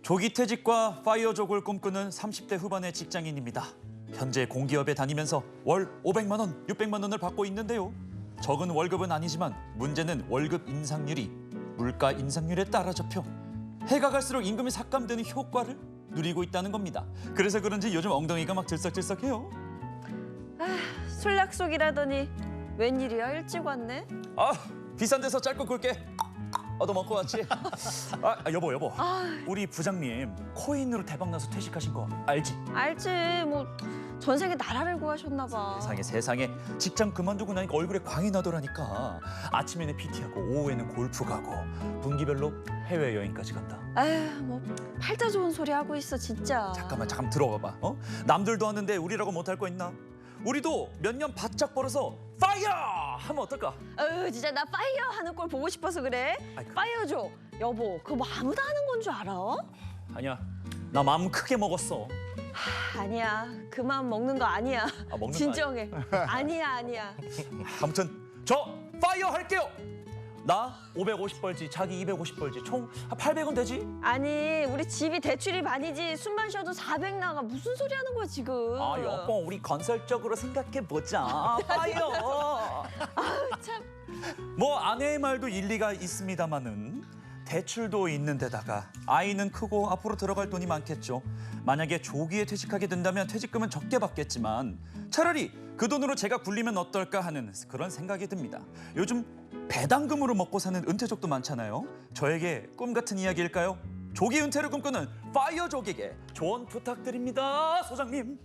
조기퇴직과 파이어족을 꿈꾸는 30대 후반의 직장인입니다. 현재 공기업에 다니면서 월 500만 원, 600만 원을 받고 있는데요. 적은 월급은 아니지만 문제는 월급 인상률이 물가 인상률에 따라잡혀 해가 갈수록 임금이 삭감되는 효과를 누리고 있다는 겁니다. 그래서 그런지 요즘 엉덩이가 막 들썩들썩해요. 술 약속이라더니 웬일이야 일찍 왔네? 아, 비싼 데서 짧고 굵게 얻어먹고 왔지. 여보. 우리 부장님 코인으로 대박나서 퇴직하신 거 알지? 알지, 뭐 전생에 나라를 구하셨나 봐. 세상에 직장 그만두고 나니까 얼굴에 광이 나더라니까. 아침에는 PT하고 오후에는 골프 가고 분기별로 해외여행까지 간다. 아휴, 뭐 팔자 좋은 소리 하고 있어 진짜. 잠깐 들어봐봐. 남들도 하는데 우리라고 못할 거 있나? 우리도 몇 년 바짝 벌어서 파이어 하면 어떨까? 진짜 나 파이어 하는 꼴 보고 싶어서 그래. 아이고. 파이어 줘. 여보, 그거 뭐 아무나 하는 건 줄 알아? 아니야, 나 마음 크게 먹었어. 아니야, 그만 먹는 거 아니야. 먹는 거 진정해. 아니야. 아무튼 저 파이어 할게요. 나 550 벌지, 자기 250 벌지, 총 800원 되지? 아니, 우리 집이 대출이 반이지 숨만 쉬어도 400 나가. 무슨 소리 하는 거야 지금? 여보, 우리 건설적으로 생각해 보자. 파이어. 참. 뭐 아내의 말도 일리가 있습니다만은 대출도 있는 데다가 아이는 크고 앞으로 들어갈 돈이 많겠죠. 만약에 조기에 퇴직하게 된다면 퇴직금은 적게 받겠지만 차라리 그 돈으로 제가 굴리면 어떨까 하는 그런 생각이 듭니다. 요즘 배당금으로 먹고 사는 은퇴족도 많잖아요. 저에게 꿈 같은 이야기일까요? 조기 은퇴를 꿈꾸는 파이어족에게 조언 부탁드립니다, 소장님.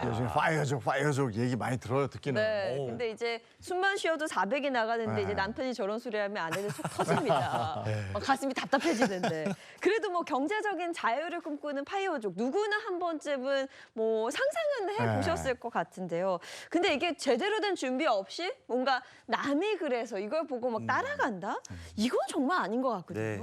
요즘 파이어족 얘기 많이 들어요, 듣기는. 네, 근데 이제 숨만 쉬어도 400이 나가는데 이제 남편이 저런 소리 하면 아내는 속 터집니다. 가슴이 답답해지는데. 그래도 뭐 경제적인 자유를 꿈꾸는 파이어족 누구나 한 번쯤은 뭐 상상은 해보셨을 것 같은데요. 근데 이게 제대로 된 준비 없이 뭔가 남이 그래서 이걸 보고 막 따라간다? 이건 정말 아닌 것 같거든요. 네,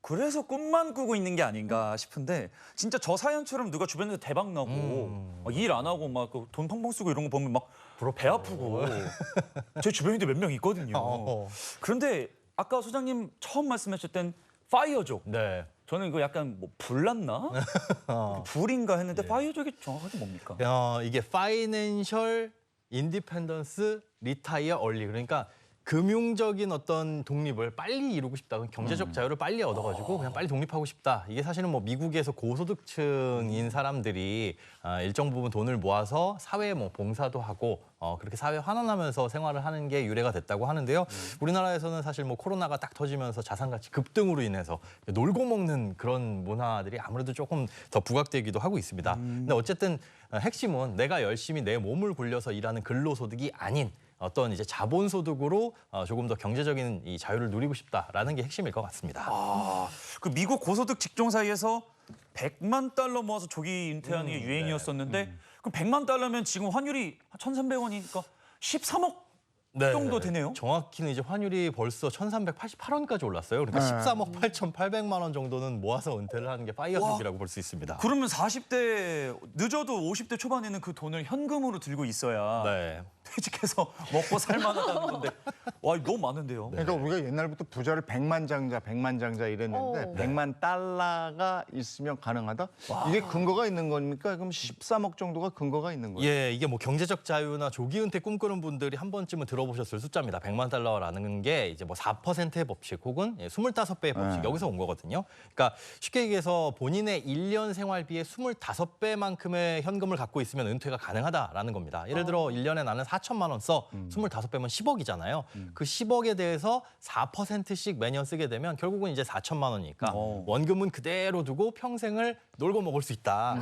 그래서 꿈만 꾸고 있는 게 아닌가 싶은데 진짜 저 사연처럼 누가 주변에서 대박 나고 일 안 하고 막 돈 펑펑 쓰고 이런 거 보면 막 배 아프고 제 주변에도 몇 명 있거든요. 그런데 아까 소장님 처음 말씀하셨던 파이어족. 네. 저는 이거 약간 뭐 불났나? 불인가 했는데 파이어족이 정확하게 뭡니까? 이게 파이낸셜 인디펜던스 리타이어 얼리, 그러니까 금융적인 어떤 독립을 빨리 이루고 싶다. 경제적 자유를 빨리 얻어가지고 그냥 빨리 독립하고 싶다. 이게 사실은 뭐 미국에서 고소득층인 사람들이 일정 부분 돈을 모아서 사회에 뭐 봉사도 하고 그렇게 사회 환원하면서 생활을 하는 게 유래가 됐다고 하는데요. 우리나라에서는 사실 뭐 코로나가 딱 터지면서 자산가치 급등으로 인해서 놀고 먹는 그런 문화들이 아무래도 조금 더 부각되기도 하고 있습니다. 근데 어쨌든 핵심은 내가 열심히 내 몸을 굴려서 일하는 근로소득이 아닌 어떤 이제 자본소득으로 조금 더 경제적인 이 자유를 누리고 싶다라는 게 핵심일 것 같습니다. 그 미국 고소득 직종 사이에서 100만 달러 모아서 조기 은퇴하는 게 유행이었었는데 그럼 100만 달러면 지금 환율이 1,300원이니까 13억 정도 되네요. 정확히는 이제 환율이 벌써 1,388원까지 올랐어요. 그러니까 13억 8,800만 원 정도는 모아서 은퇴를 하는 게 파이어족이라고 볼 수 있습니다. 그러면 40대 늦어도 50대 초반에는 그 돈을 현금으로 들고 있어야 네. 퇴직해서 먹고 살만하다는 건데 와 이거 너무 많은데요. 그러니까 우리가 옛날부터 부자를 백만장자 이랬는데 100만 달러가 있으면 가능하다? 이게 근거가 있는 겁니까? 그럼 13억 정도가 근거가 있는 거예요? 예, 이게 뭐 경제적 자유나 조기 은퇴 꿈꾸는 분들이 한 번쯤은 들어보셨을 숫자입니다. 100만 달러라는 게 이제 뭐 4%의 법칙 혹은 25배의 법칙 여기서 온 거거든요. 그러니까 쉽게 얘기해서 본인의 1년 생활비의 25배만큼의 현금을 갖고 있으면 은퇴가 가능하다라는 겁니다. 예를 들어 1년에 나는 4천만 원 써. 25배면 10억이잖아요. 그 10억에 대해서 4%씩 매년 쓰게 되면 결국은 이제 4천만 원이니까 원금은 그대로 두고 평생을 놀고 먹을 수 있다.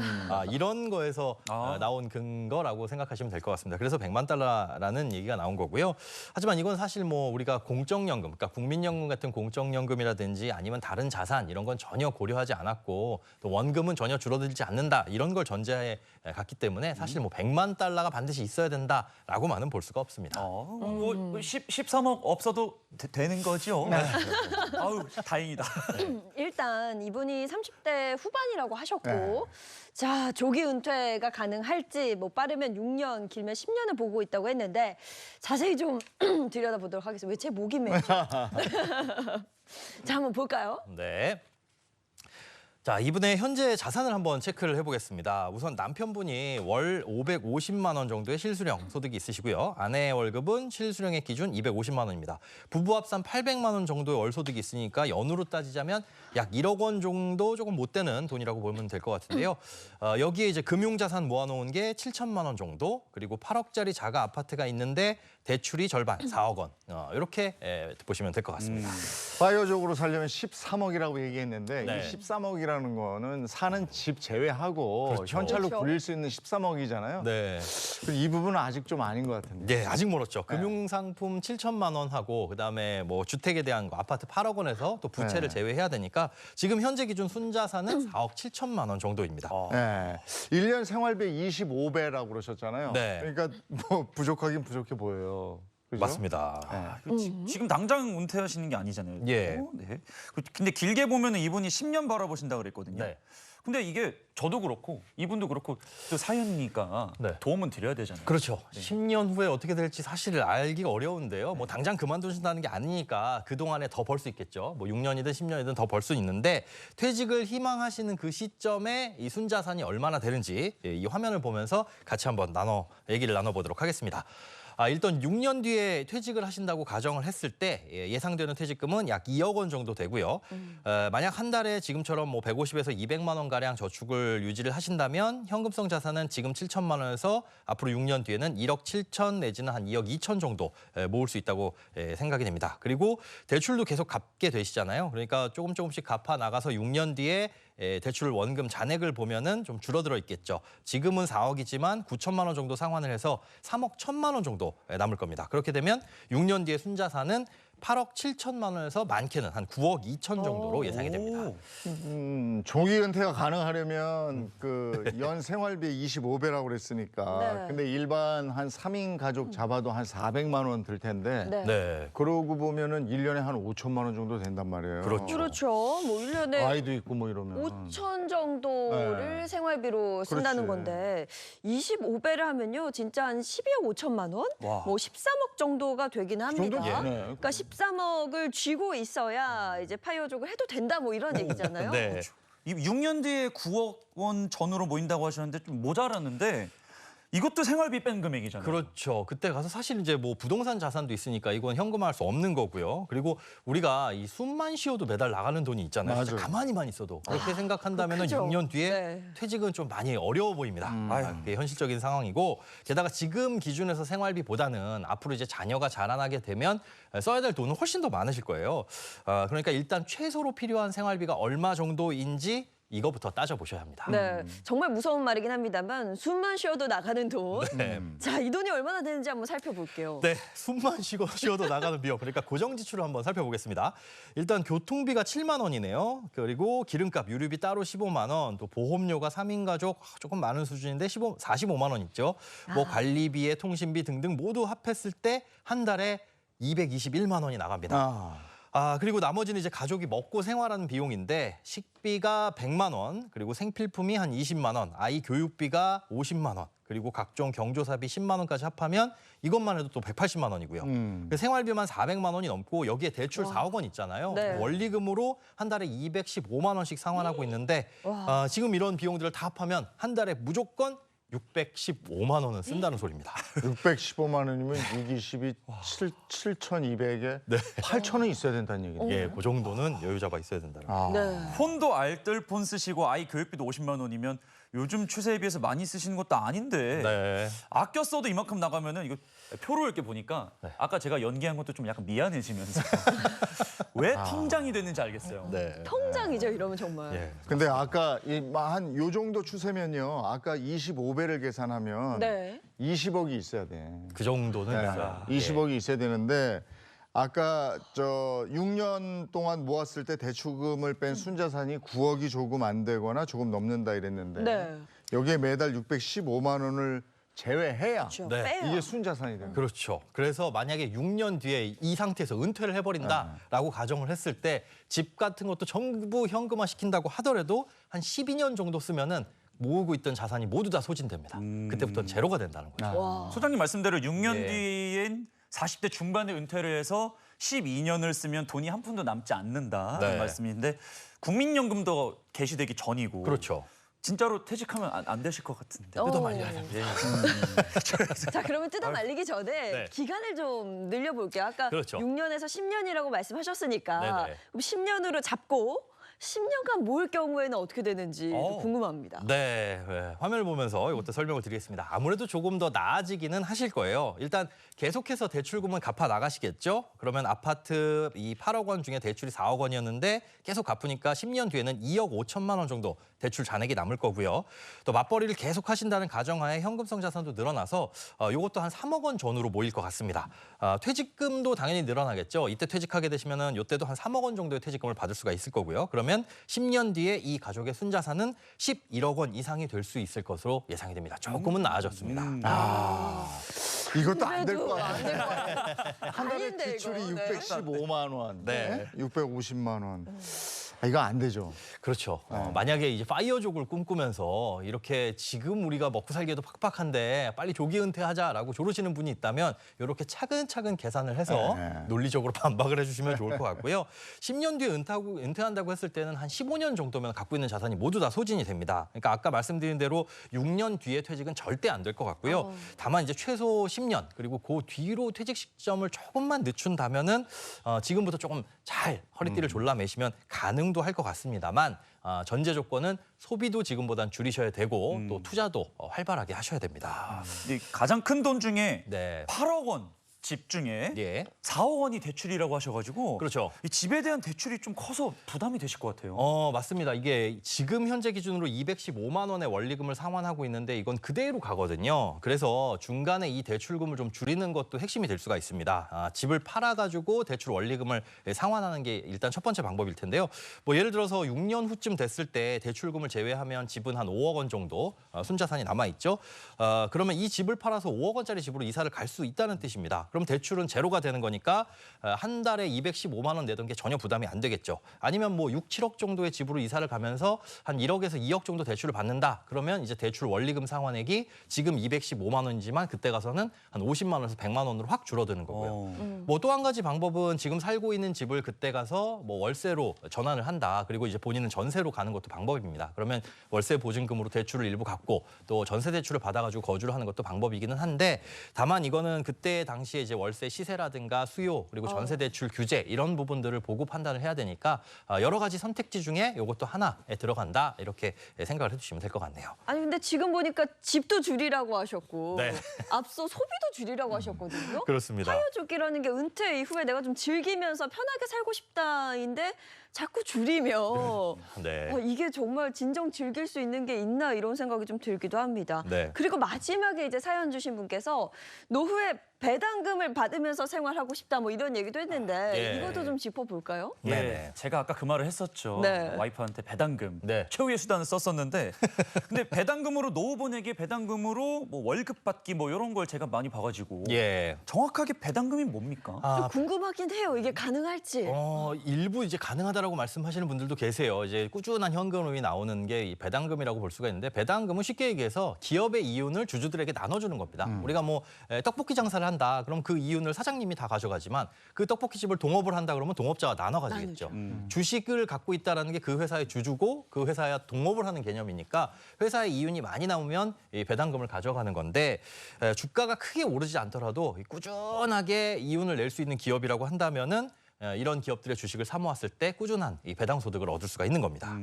이런 거에서 나온 근거라고 생각하시면 될 것 같습니다. 그래서 100만 달러라는 얘기가 나온 거고요. 하지만 이건 사실 뭐 우리가 공적연금, 그러니까 국민연금 같은 공적연금이라든지 아니면 다른 자산 이런 건 전혀 고려하지 않았고 또 원금은 전혀 줄어들지 않는다. 이런 걸 전제해 갔기 때문에 사실 뭐 100만 달러가 반드시 있어야 된다라고만은 볼 수가 없습니다. 13억 없어도 되는 거죠? 네. 아우 다행이다. 일단 이분이 30대 후반이라고 하셨고 자, 조기 은퇴가 가능할지 뭐 빠르면 6년, 길면 10년을 보고 있다고 했는데 자세히 좀 들여다보도록 하겠습니다. 왜 제 목이 메죠? 자, 한번 볼까요? 네. 자, 이분의 현재 자산을 한번 체크를 해보겠습니다. 우선 남편분이 월 550만 원 정도의 실수령 소득이 있으시고요. 아내의 월급은 실수령의 기준 250만 원입니다. 부부 합산 800만 원 정도의 월 소득이 있으니까 연으로 따지자면 약 1억 원 정도 조금 못 되는 돈이라고 보면 될 것 같은데요. 여기에 이제 금융자산 모아놓은 게 7천만 원 정도, 그리고 8억짜리 자가 아파트가 있는데 대출이 절반, 4억 원. 이렇게 보시면 될 것 같습니다. 파이어족으로 살려면 13억이라고 얘기했는데 네. 이 13억이라는 거는 사는 집 제외하고 그렇죠. 현찰로 그렇죠. 굴릴 수 있는 13억이잖아요. 네. 이 부분은 아직 좀 아닌 것 같은데. 네, 아직 멀었죠. 금융상품 7천만 원 하고 그다음에 뭐 주택에 대한 거 아파트 8억 원에서 또 부채를 네. 제외해야 되니까 지금 현재 기준 순자산은 4억 7천만 원 정도입니다. 네. 1년 생활비 25배라고 그러셨잖아요. 네. 그러니까 뭐 부족하긴 부족해 보여요. 그죠? 맞습니다. 네. 지금 당장 은퇴하시는 게 아니잖아요. 예. 네. 근데 길게 보면 이분이 10년 바라보신다 그랬거든요. 네. 근데 이게 저도 그렇고 이분도 그렇고 또 사연이니까 네. 도움은 드려야 되잖아요. 그렇죠. 10년 후에 어떻게 될지 사실 알기가 어려운데요. 뭐 당장 그만두신다는 게 아니니까 그동안에 더 벌 수 있겠죠. 뭐 6년이든 10년이든 더 벌 수 있는데 퇴직을 희망하시는 그 시점에 이 순자산이 얼마나 되는지 이 화면을 보면서 같이 한번 얘기를 나눠보도록 하겠습니다. 일단 6년 뒤에 퇴직을 하신다고 가정을 했을 때 예상되는 퇴직금은 약 2억 원 정도 되고요. 만약 한 달에 지금처럼 뭐 150에서 200만 원 가량 저축을 유지를 하신다면 현금성 자산은 지금 7천만 원에서 앞으로 6년 뒤에는 1억 7천 내지는 한 2억 2천 정도 모을 수 있다고 생각이 됩니다. 그리고 대출도 계속 갚게 되시잖아요. 그러니까 조금씩 갚아 나가서 6년 뒤에 대출 원금 잔액을 보면은 좀 줄어들어 있겠죠. 지금은 4억이지만 9천만 원 정도 상환을 해서 3억 1천만 원 정도 남을 겁니다. 그렇게 되면 6년 뒤에 순자산은 8억 7천만 원에서 많게는 한 9억 2천 정도로 예상이 됩니다. 조기 은퇴가 가능하려면 그 연 생활비 25배라고 그랬으니까 네. 근데 일반 한 3인 가족 잡아도 한 400만 원 들 텐데 네. 네. 그러고 보면은 1년에 한 5천만 원 정도 된단 말이에요. 그렇죠. 그렇죠. 뭐 1년에 아이도 있고 뭐 이러면 5천 정도를 네. 생활비로 쓴다는 그렇지. 건데 25배를 하면요. 진짜 한 12억 5천만 원? 와. 뭐 13억 정도가 되긴 합니다. 정도는 되네. 그러니까 13억을 쥐고 있어야 이제 파이어족을 해도 된다 뭐 이런 얘기잖아요. 네. 이 6년 뒤에 9억 원 전후로 모인다고 하셨는데 좀 모자랐는데 이것도 생활비 뺀 금액이잖아요. 그렇죠. 그때 가서 사실 이제 뭐 부동산 자산도 있으니까 이건 현금화할 수 없는 거고요. 그리고 우리가 이 숨만 쉬어도 매달 나가는 돈이 있잖아요. 진짜 맞아요. 가만히만 있어도 그렇게 생각한다면은 그죠. 6년 뒤에 네. 퇴직은 좀 많이 어려워 보입니다. 그게 현실적인 상황이고 게다가 지금 기준에서 생활비보다는 앞으로 이제 자녀가 자라나게 되면 써야 될 돈은 훨씬 더 많으실 거예요. 그러니까 일단 최소로 필요한 생활비가 얼마 정도인지 이거부터 따져보셔야 합니다. 네, 정말 무서운 말이긴 합니다만 숨만 쉬어도 나가는 돈. 네. 자, 이 돈이 얼마나 되는지 한번 살펴볼게요. 네, 숨만 쉬어도 나가는 비용, 그러니까 고정 지출을 한번 살펴보겠습니다. 일단 교통비가 7만 원이네요. 그리고 기름값, 유류비 따로 15만 원, 또 보험료가 3인 가족 조금 많은 수준인데 45만 원 있죠. 뭐 관리비에 통신비 등등 모두 합했을 때 한 달에 221만 원이 나갑니다. 그리고 나머지는 이제 가족이 먹고 생활하는 비용인데 식비가 100만 원, 그리고 생필품이 한 20만 원, 아이 교육비가 50만 원, 그리고 각종 경조사비 10만 원까지 합하면 이것만 해도 또 180만 원이고요. 생활비만 400만 원이 넘고 여기에 대출 4억 원 있잖아요. 네. 원리금으로 한 달에 215만 원씩 상환하고 있는데 지금 이런 비용들을 다 합하면 한 달에 무조건 615만 원은 쓴다는 소리입니다. 615만 원이면 620이 7,200에 8,000원 있어야 된다는 얘기네요. 예, 그 정도는 여유 잡아 있어야 된다는 거죠. 네. 폰도 알뜰 폰 쓰시고 아이 교육비도 50만 원이면 요즘 추세에 비해서 많이 쓰시는 것도 아닌데 네. 아껴 써도 이만큼 나가면은 이거 표로 이렇게 보니까 아까 제가 연기한 것도 좀 약간 미안해지면서 왜 통장이 됐는지 알겠어요. 네. 통장이죠, 이러면 정말. 예. 근데 아까 한 요 정도 추세면요. 아까 25배를 계산하면 네. 20억이 있어야 돼. 그 정도는 네. 있어야. 20억이 있어야 되는데 아까 6년 동안 모았을 때 대출금을 뺀 순자산이 9억이 조금 안 되거나 조금 넘는다 이랬는데 네. 여기에 매달 615만 원을 제외해야 그렇죠. 네. 빼요. 이게 순자산이 되는 거예요. 그렇죠. 그래서 만약에 6년 뒤에 이 상태에서 은퇴를 해버린다라고 가정을 했을 때 집 같은 것도 전부 현금화 시킨다고 하더라도 한 12년 정도 쓰면은 모으고 있던 자산이 모두 다 소진됩니다. 그때부터는 제로가 된다는 거죠. 와. 소장님 말씀대로 6년 예. 뒤엔 40대 중반에 은퇴를 해서 12년을 쓰면 돈이 한 푼도 남지 않는다는 네. 말씀인데 국민연금도 개시되기 전이고 그렇죠. 진짜로 퇴직하면 안 되실 것 같은데. 어. 뜯어말려야지. 자, 그러면 뜯어 말리기 전에 네. 기간을 좀 늘려볼게요. 아까 그렇죠. 6년에서 10년이라고 말씀하셨으니까 네네. 그럼 10년으로 잡고 10년간 모을 경우에는 어떻게 되는지 또 궁금합니다. 네, 화면을 보면서 이것도 설명을 드리겠습니다. 아무래도 조금 더 나아지기는 하실 거예요. 일단 계속해서 대출금은 갚아 나가시겠죠? 그러면 아파트 이 8억 원 중에 대출이 4억 원이었는데 계속 갚으니까 10년 뒤에는 2억 5천만 원 정도 대출 잔액이 남을 거고요. 또 맞벌이를 계속 하신다는 가정하에 현금성 자산도 늘어나서 이것도 한 3억 원 전후로 모일 것 같습니다. 퇴직금도 당연히 늘어나겠죠. 이때 퇴직하게 되시면은 이때도 한 3억 원 정도의 퇴직금을 받을 수가 있을 거고요. 그러면 10년 뒤에 이 가족의 순자산은 11억 원 이상이 될 수 있을 것으로 예상이 됩니다. 조금은 나아졌습니다. 이것도 안 될 것 안 될 같아요. 것 같아요. 한 달에 아닌데, 지출이 이거. 네. 615만 원, 네. 650만 원. 이거 안 되죠. 그렇죠. 만약에 이제 파이어족을 꿈꾸면서 이렇게 지금 우리가 먹고 살기에도 팍팍한데 빨리 조기 은퇴하자라고 조르시는 분이 있다면 이렇게 차근차근 계산을 해서 논리적으로 반박을 해주시면 좋을 것 같고요. 10년 뒤에 은퇴한다고 했을 때는 한 15년 정도면 갖고 있는 자산이 모두 다 소진이 됩니다. 그러니까 아까 말씀드린 대로 6년 뒤에 퇴직은 절대 안 될 것 같고요. 다만 이제 최소 10년 그리고 그 뒤로 퇴직 시점을 조금만 늦춘다면은 지금부터 조금 잘 허리띠를 졸라매시면 가능도 할 것 같습니다만 전제 조건은 소비도 지금보단 줄이셔야 되고 또 투자도 활발하게 하셔야 됩니다. 이 가장 큰 돈 중에 네. 8억 원 집 중에 예. 4억 원이 대출이라고 하셔가지고 그렇죠. 이 집에 대한 대출이 좀 커서 부담이 되실 것 같아요. 맞습니다. 이게 지금 현재 기준으로 215만 원의 원리금을 상환하고 있는데 이건 그대로 가거든요. 그래서 중간에 이 대출금을 좀 줄이는 것도 핵심이 될 수가 있습니다. 집을 팔아가지고 대출 원리금을 상환하는 게 일단 첫 번째 방법일 텐데요. 뭐 예를 들어서 6년 후쯤 됐을 때 대출금을 제외하면 집은 한 5억 원 정도 순자산이 남아있죠. 그러면 이 집을 팔아서 5억 원짜리 집으로 이사를 갈 수 있다는 뜻입니다. 그럼 대출은 제로가 되는 거니까 한 달에 215만 원 내던 게 전혀 부담이 안 되겠죠. 아니면 뭐 6, 7억 정도의 집으로 이사를 가면서 한 1억에서 2억 정도 대출을 받는다. 그러면 이제 대출 원리금 상환액이 지금 215만 원이지만 그때 가서는 한 50만 원에서 100만 원으로 확 줄어드는 거고요. 뭐 또 한 가지 방법은 지금 살고 있는 집을 그때 가서 뭐 월세로 전환을 한다. 그리고 이제 본인은 전세로 가는 것도 방법입니다. 그러면 월세 보증금으로 대출을 일부 갚고 또 전세 대출을 받아가지고 거주를 하는 것도 방법이기는 한데 다만 이거는 그때 당시에 이제 월세 시세라든가 수요 그리고 전세 대출 규제 이런 부분들을 보고 판단을 해야 되니까 여러 가지 선택지 중에 이것도 하나에 들어간다 이렇게 생각을 해주시면 될 것 같네요. 아니 근데 지금 보니까 집도 줄이라고 하셨고 네. 앞서 소비도 줄이라고 하셨거든요. 그렇습니다. 파이어족이라는 게 은퇴 이후에 내가 좀 즐기면서 편하게 살고 싶다인데 자꾸 줄이면 네. 이게 정말 진정 즐길 수 있는 게 있나 이런 생각이 좀 들기도 합니다. 네. 그리고 마지막에 이제 사연 주신 분께서 노후에 배당금을 받으면서 생활하고 싶다 뭐 이런 얘기도 했는데 예. 이것도 좀 짚어볼까요? 예, 네네. 제가 아까 그 말을 했었죠. 네. 와이프한테 배당금 네. 최후의 수단을 썼었는데 근데 배당금으로 노후 보내기 배당금으로 뭐 월급 받기 뭐 이런 걸 제가 많이 봐가지고 예. 정확하게 배당금이 뭡니까? 좀 궁금하긴 해요. 이게 가능할지. 일부 이제 가능하다라고 말씀하시는 분들도 계세요. 이제 꾸준한 현금이 나오는 게 이 배당금이라고 볼 수가 있는데 배당금은 쉽게 얘기해서 기업의 이윤을 주주들에게 나눠주는 겁니다. 우리가 뭐 떡볶이 장사를 한다. 그럼 그 이윤을 사장님이 다 가져가지만 그 떡볶이집을 동업을 한다 그러면 동업자가 나눠 가지겠죠. 주식을 갖고 있다라는 게 그 회사의 주주고 그 회사야 동업을 하는 개념이니까 회사의 이윤이 많이 나오면 이 배당금을 가져가는 건데 주가가 크게 오르지 않더라도 꾸준하게 이윤을 낼 수 있는 기업이라고 한다면은 이런 기업들의 주식을 사모았을 때 꾸준한 이 배당 소득을 얻을 수가 있는 겁니다.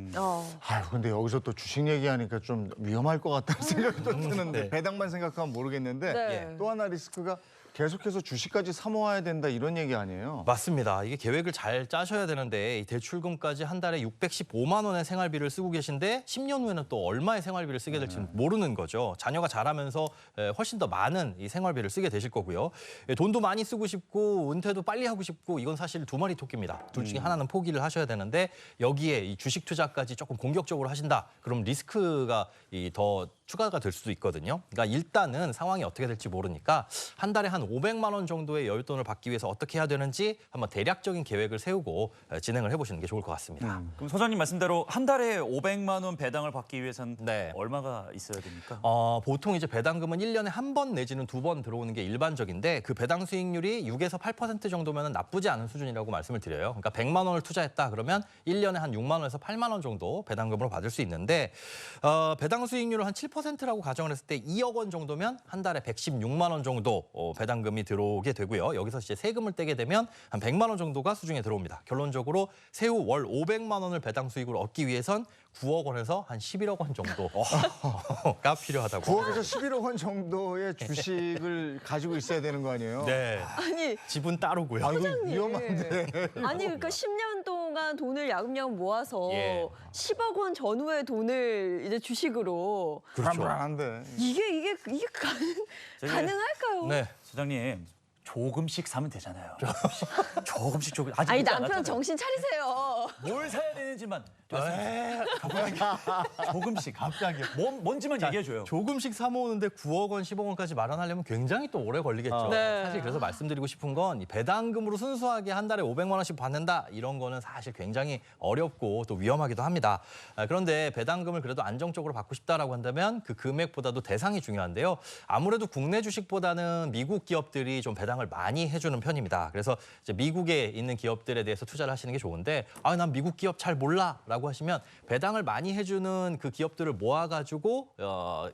아유, 근데 여기서 또 주식 얘기하니까 좀 위험할 것 같다는 생각이 또 드는데 네. 배당만 생각하면 모르겠는데 네. 또 하나 리스크가 계속해서 주식까지 사모아야 된다 이런 얘기 아니에요? 맞습니다. 이게 계획을 잘 짜셔야 되는데 이 대출금까지 한 달에 615만 원의 생활비를 쓰고 계신데 10년 후에는 또 얼마의 생활비를 쓰게 될지 모르는 거죠. 자녀가 자라면서 훨씬 더 많은 이 생활비를 쓰게 되실 거고요. 돈도 많이 쓰고 싶고 은퇴도 빨리 하고 싶고 이건 사실 두 마리 토끼입니다. 둘 중에 하나는 포기를 하셔야 되는데 여기에 이 주식 투자까지 조금 공격적으로 하신다. 그럼 리스크가 더 추가가 될 수도 있거든요. 그러니까 일단은 상황이 어떻게 될지 모르니까 한 달에 한 500만 원 정도의 여윳돈을 받기 위해서 어떻게 해야 되는지 한번 대략적인 계획을 세우고 진행을 해보시는 게 좋을 것 같습니다. 그럼 소장님 말씀대로 한 달에 500만 원 배당을 받기 위해서는 네. 얼마가 있어야 됩니까? 보통 이제 배당금은 1년에 한 번 내지는 2번 들어오는 게 일반적인데 그 배당 수익률이 6에서 8% 정도면 나쁘지 않은 수준이라고 말씀을 드려요. 그러니까 100만 원을 투자했다 그러면 1년에 한 6만 원에서 8만 원 정도 배당금으로 받을 수 있는데 배당 수익률을 한 7%라고 가정을 했을 때 2억 원 정도면 한 달에 116만 원 정도 배당금이 들어오게 되고요. 여기서 이제 세금을 떼게 되면 한 100만 원 정도가 수중에 들어옵니다. 결론적으로 세후 월 500만 원을 배당 수익으로 얻기 위해선 9억 원에서 한 11억 원 정도가 필요하다고. 9억에서 11억 원 정도의 주식을 가지고 있어야 되는 거 아니에요? 네. 아니 지분 따로고요. 아, 이거 위험한데. 아니 그러니까 10년 동안 돈을 야금야금 모아서 예. 10억 원 전후의 돈을 이제 주식으로 불안불안한데. 이게 저기- 가능할까요? 네. 소장님 조금씩 사면 되잖아요. 조금씩 아직 아니 늦지 남편 않았잖아요. 정신 차리세요. 뭘 사야 되는지만 조금씩 갑자기. 뭔지만 얘기해줘요. 조금씩 사 모으는데 9억 원, 10억 원까지 마련하려면 굉장히 또 오래 걸리겠죠. 네. 사실 그래서 말씀드리고 싶은 건 이 배당금으로 순수하게 한 달에 500만 원씩 받는다 이런 거는 사실 굉장히 어렵고 또 위험하기도 합니다. 그런데 배당금을 그래도 안정적으로 받고 싶다라고 한다면 그 금액보다도 대상이 중요한데요. 아무래도 국내 주식보다는 미국 기업들이 좀 배당을 많이 해주는 편입니다. 그래서 이제 미국에 있는 기업들에 대해서 투자를 하시는 게 좋은데 난 미국 기업 잘 몰라라고 하시면 배당을 많이 해주는 그 기업들을 모아가지고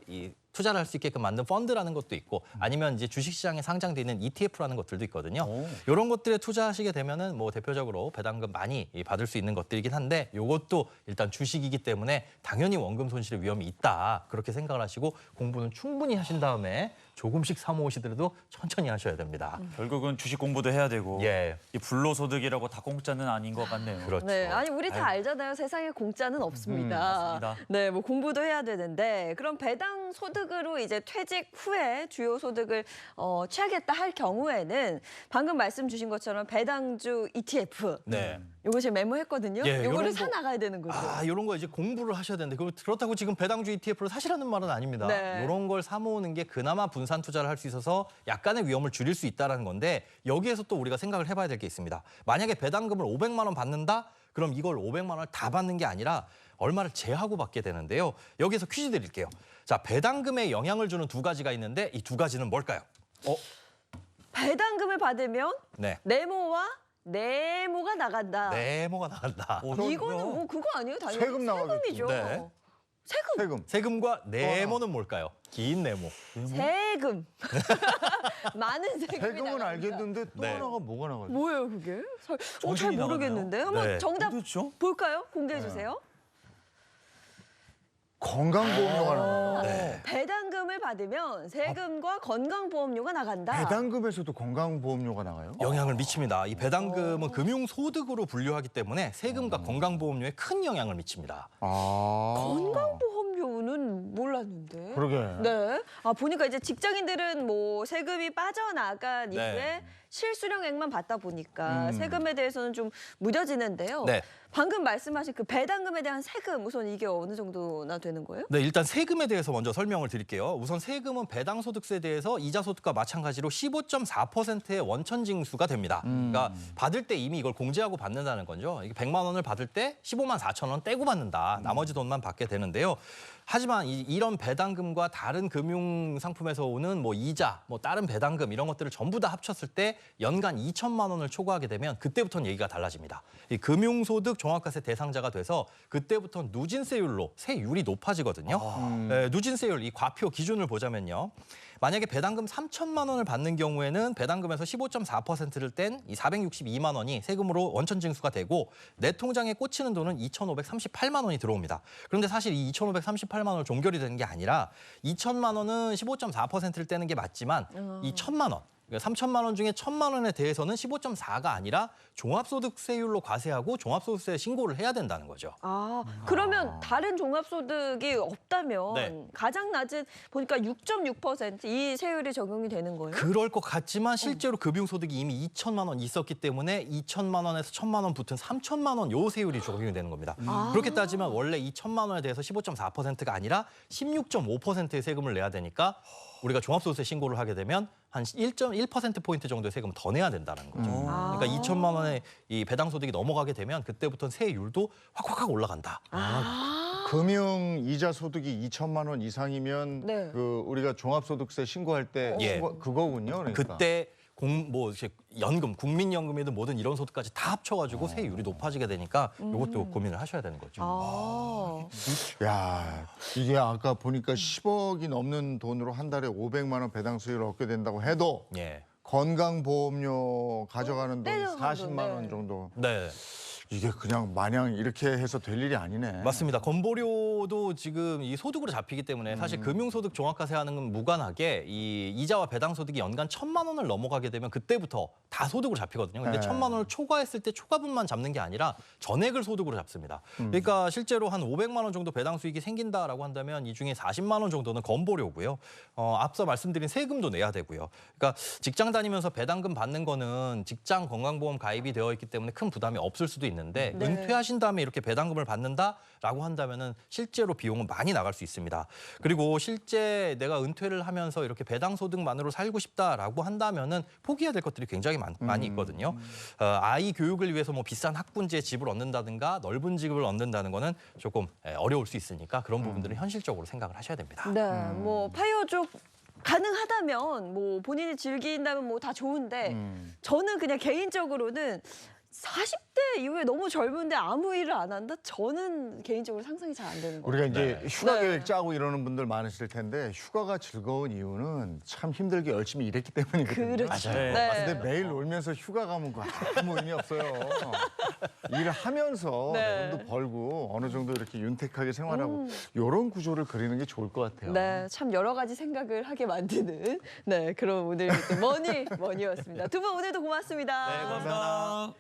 이 투자를 할 수 있게끔 만든 펀드라는 것도 있고 아니면 이제 주식시장에 상장돼 있는 ETF라는 것들도 있거든요. 이런 것들에 투자하시게 되면은 뭐 대표적으로 배당금 많이 받을 수 있는 것들이긴 한데 이것도 일단 주식이기 때문에 당연히 원금 손실의 위험이 있다 그렇게 생각을 하시고 공부는 충분히 하신 다음에 조금씩 사 모으시더라도 천천히 하셔야 됩니다. 결국은 주식 공부도 해야 되고 예, 이 불로소득이라고 다 공짜는 아닌 것 같네요. 그렇죠. 네, 아니 우리 다 알잖아요. 세상에 공짜는 없습니다. 맞습니다. 네, 뭐 공부도 해야 되는데 그럼 배당 소득으로 이제 퇴직 후에 주요 소득을 취하겠다 할 경우에는 방금 말씀 주신 것처럼 배당주 ETF 네. 요거 제가 메모했거든요. 예, 요거를 요런 사 거- 나가야 되는 거죠. 이런 거 이제 공부를 하셔야 되는데 그렇다고 지금 배당주 ETF를 사시라는 말은 아닙니다. 네. 이런 걸 사 모으는 게 그나마 분산 투자를 할 수 있어서 약간의 위험을 줄일 수 있다는 건데 여기에서 또 우리가 생각을 해봐야 될 게 있습니다. 만약에 배당금을 500만 원 받는다? 그럼 이걸 500만 원을 다 받는 게 아니라 얼마를 제하고 받게 되는데요. 여기서 퀴즈 드릴게요. 자, 배당금에 영향을 주는 두 가지가 있는데 이 두 가지는 뭘까요? 배당금을 받으면 네. 네모와 네모가 나간다. 네모가 나간다. 이거는 뭐 그거 아니에요? 당연히 세금 나가겠죠. 세금이죠. 네. 세금. 세금. 세금과 네모는 뭘까요? 긴 네모. 세금. 많은 세금이 세금은 나갑니다. 알겠는데 또 네. 하나가 뭐가 나가죠? 뭐예요 그게? 잘 정신이 모르겠는데 한번 네. 정답 그렇죠? 볼까요? 공개해 주세요. 건강보험료가 나가요. 네. 배당금을 받으면 세금과 건강보험료가 나간다. 배당금에서도 건강보험료가 나가요? 영향을 미칩니다. 이 배당금은 금융소득으로 분류하기 때문에 세금과 건강보험료에 큰 영향을 미칩니다. 건강보험료는 몰랐는데. 그러게. 네. 보니까 이제 직장인들은 뭐 세금이 빠져나간 네. 이후에 실수령액만 받다 보니까 세금에 대해서는 좀 무뎌지는데요. 네. 방금 말씀하신 그 배당금에 대한 세금 우선 이게 어느 정도나 되는 거예요? 네, 일단 세금에 대해서 먼저 설명을 드릴게요. 우선 세금은 배당소득세에 대해서 이자소득과 마찬가지로 15.4%의 원천징수가 됩니다. 그러니까 받을 때 이미 이걸 공제하고 받는다는 거죠. 이게 100만 원을 받을 때 15만 4천 원 떼고 받는다. 나머지 돈만 받게 되는데요. 하지만 이런 배당금과 다른 금융 상품에서 오는 뭐 이자, 뭐 다른 배당금 이런 것들을 전부 다 합쳤을 때 연간 2천만 원을 초과하게 되면 그때부터는 얘기가 달라집니다. 이 금융소득 종합과세 대상자가 돼서 그때부터 누진세율로 세율이 높아지거든요. 네, 누진세율 이 과표 기준을 보자면요. 만약에 배당금 3천만 원을 받는 경우에는 배당금에서 15.4%를 뗀 이 462만 원이 세금으로 원천징수가 되고 내 통장에 꽂히는 돈은 2,538만 원이 들어옵니다. 그런데 사실 이 2,538만 원을 종결이 되는 게 아니라 2천만 원은 15.4%를 떼는 게 맞지만 이 1,000만 원 그러니까 3천만 원 중에 1,000만 원에 대해서는 15.4가 아니라 종합소득세율로 과세하고 종합소득세 신고를 해야 된다는 거죠. 그러면 다른 종합소득이 없다면 네. 가장 낮은 보니까 6.6% 이 세율이 적용이 되는 거예요? 그럴 것 같지만 실제로 금융소득이 이미 2천만 원 있었기 때문에 2천만 원에서 1,000만 원 붙은 3천만 원 요 세율이 적용이 되는 겁니다. 그렇게 따지면 원래 2천만 원에 대해서 15.4%가 아니라 16.5%의 세금을 내야 되니까 우리가 종합소득세 신고를 하게 되면 한 1.1%포인트 정도의 세금을 더 내야 된다는 거죠. 그러니까 2천만 원의 이 배당소득이 넘어가게 되면 그때부터는 세율도 확 올라간다. 금융 이자 소득이 2천만 원 이상이면 네. 그 우리가 종합소득세 신고할 때 예. 그거군요. 그러니까. 그때 연금, 국민연금이든 뭐든 이런 소득까지 다 합쳐가지고 세율이 높아지게 되니까 이것도 고민을 하셔야 되는 거죠. 야, 이게 아까 보니까 10억이 넘는 돈으로 한 달에 500만 원 배당 수익을 얻게 된다고 해도 예. 건강보험료 가져가는 돈 떼져가도, 40만 원 네. 정도. 네. 이게 그냥 마냥 이렇게 해서 될 일이 아니네. 맞습니다. 건보료도 지금 이 소득으로 잡히기 때문에 사실 금융소득 종합과세하는 건 무관하게 이 이자와 배당소득이 연간 1,000만 원을 넘어가게 되면 그때부터 다 소득으로 잡히거든요. 근데 네. 1,000만 원을 초과했을 때 초과분만 잡는 게 아니라 전액을 소득으로 잡습니다. 그러니까 실제로 한 500만 원 정도 배당 수익이 생긴다라고 한다면 이 중에 40만 원 정도는 건보료고요. 앞서 말씀드린 세금도 내야 되고요. 그러니까 직장 다니면서 배당금 받는 거는 직장 건강보험 가입이 되어 있기 때문에 큰 부담이 없을 수도 있는데 네. 은퇴하신 다음에 이렇게 배당금을 받는다라고 한다면은 실제로 비용은 많이 나갈 수 있습니다. 그리고 실제 내가 은퇴를 하면서 이렇게 배당 소득만으로 살고 싶다라고 한다면은 포기해야 될 것들이 굉장히 많이 있거든요. 아이 교육을 위해서 뭐 비싼 학군지에 집을 얻는다든가 넓은 집을 얻는다는 거는 조금 어려울 수 있으니까 그런 부분들은 현실적으로 생각을 하셔야 됩니다. 네, 뭐 파이어족 가능하다면 뭐 본인이 즐긴다면 뭐 다 좋은데 저는 그냥 개인적으로는 40대 이후에 너무 젊은데 아무 일을 안 한다? 저는 개인적으로 상상이 잘 안 되는 거예요. 우리가 이제 휴가 네. 계획 짜고 이러는 분들 많으실 텐데 휴가가 즐거운 이유는 참 힘들게 열심히 일했기 때문이거든요. 그렇죠. 맞아요. 네. 근데 매일 놀면서 휴가 가면 아무 의미 없어요. 일을 하면서 네. 돈도 벌고 어느 정도 이렇게 윤택하게 생활하고 이런 구조를 그리는 게 좋을 것 같아요. 네, 참 여러 가지 생각을 하게 만드는 그런 오늘 머니였습니다. 두 분 오늘도 고맙습니다. 네, 고맙습니다.